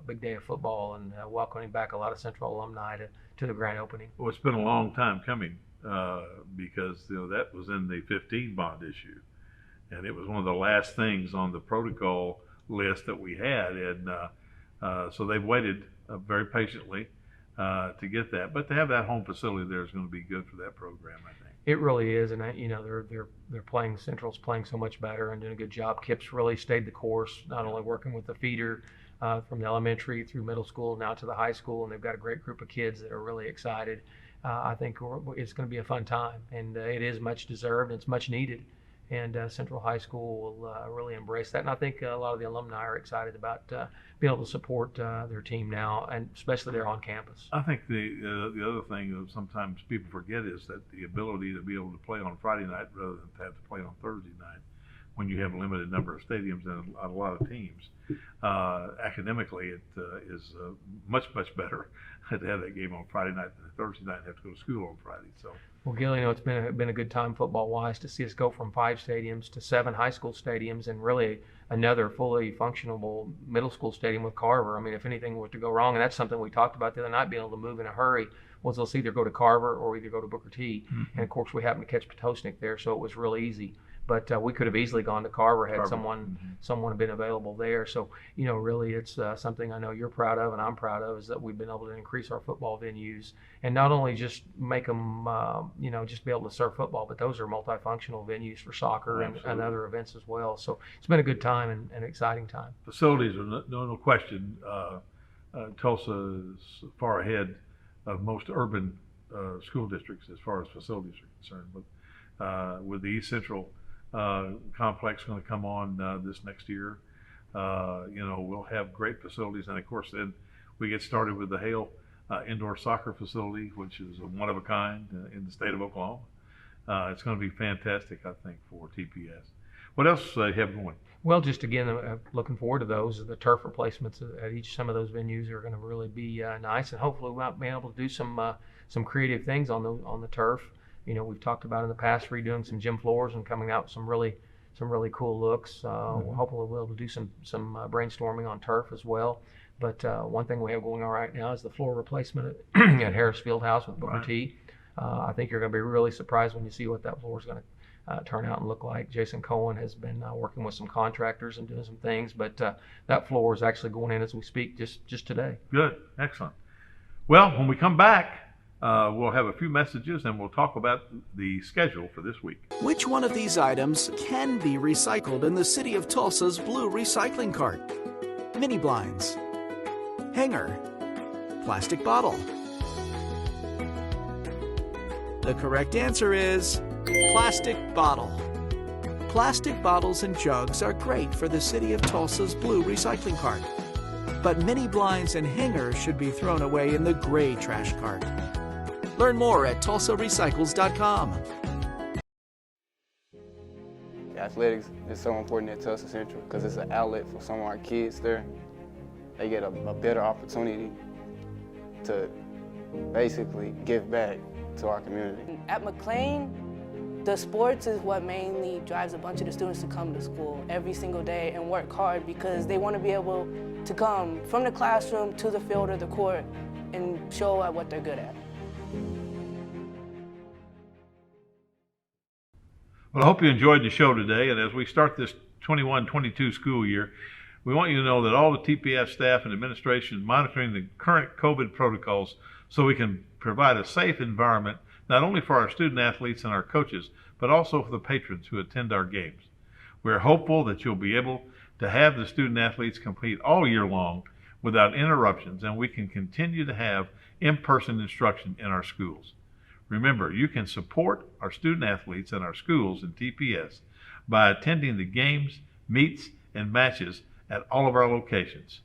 big day of football and welcoming back a lot of Central alumni to the grand opening. Well, it's been a long time coming because that was in the 15 bond issue, and it was one of the last things on the protocol list that we had, and so they've waited very patiently to get that. But to have that home facility there is going to be good for that program, I think. It really is, and they're playing. Central's playing so much better and doing a good job. Kip's really stayed the course, not only working with the feeder from the elementary through middle school now to the high school, and they've got a great group of kids that are really excited. I think it's going to be a fun time, and it is much deserved. And it's much needed. and Central High School will really embrace that. And I think a lot of the alumni are excited about being able to support their team now, and especially they're on campus. I think the other thing that sometimes people forget is that the ability to be able to play on Friday night rather than to have to play on Thursday night, when you have a limited number of stadiums and a lot of teams. Academically, it is much better to have that game on Friday night than Thursday night and have to go to school on Friday. So. Well, Gil, it's been a good time football-wise to see us go from 5 stadiums to 7 high school stadiums, and really another fully functional middle school stadium with Carver. I mean, if anything were to go wrong, and that's something we talked about the other night, being able to move in a hurry, was they'll either go to Carver or either go to Booker T. Mm-hmm. And of course, we happened to catch Potoshnik there, so it was really easy. But we could have easily gone to Carver had someone been available there. So, really it's something I know you're proud of and I'm proud of, is that we've been able to increase our football venues and not only just make them, just be able to serve football, but those are multifunctional venues for soccer and other events as well. So it's been a good time and an exciting time. Facilities are no question. Tulsa is far ahead of most urban school districts as far as facilities are concerned. But with the East Central complex going to come on this next year. We'll have great facilities, and of course then we get started with the Hale indoor soccer facility, which is one of a kind in the state of Oklahoma. It's going to be fantastic, I think, for TPS. What else you have going? Well, just again, looking forward to those. The turf replacements at some of those venues are going to really be nice, and hopefully we'll be able to do some creative things on the turf. We've talked about in the past redoing some gym floors and coming out with some really cool looks. Hopefully we'll be able to do some brainstorming on turf as well. But one thing we have going on right now is the floor replacement at Harris Fieldhouse with Booker T. I think you're going to be really surprised when you see what that floor is going to turn out and look like. Jason Cohen has been working with some contractors and doing some things, but that floor is actually going in as we speak just today. Good, excellent. Well, when we come back, we'll have a few messages and we'll talk about the schedule for this week. Which one of these items can be recycled in the city of Tulsa's blue recycling cart? Mini blinds, hanger, plastic bottle. The correct answer is plastic bottle. Plastic bottles and jugs are great for the city of Tulsa's blue recycling cart. But mini blinds and hangers should be thrown away in the gray trash cart. Learn more at tulsarecycles.com. Athletics is so important at Tulsa Central because it's an outlet for some of our kids there. They get a better opportunity to basically give back to our community. At McLean, the sports is what mainly drives a bunch of the students to come to school every single day and work hard because they want to be able to come from the classroom to the field or the court and show at what they're good at. Well, I hope you enjoyed the show today, and as we start this 21-22 school year, we want you to know that all the TPS staff and administration is monitoring the current COVID protocols so we can provide a safe environment not only for our student athletes and our coaches, but also for the patrons who attend our games. We're hopeful that you'll be able to have the student athletes compete all year long without interruptions, and we can continue to have in-person instruction in our schools. Remember, you can support our student athletes and our schools in TPS by attending the games, meets, and matches at all of our locations.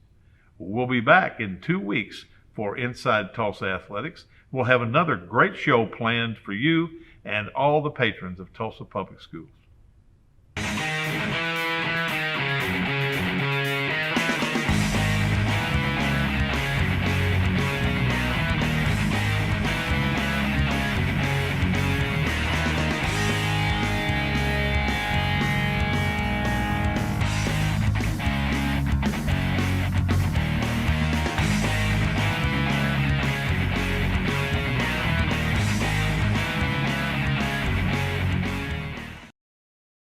We'll be back in 2 weeks for Inside Tulsa Athletics. We'll have another great show planned for you and all the patrons of Tulsa Public Schools.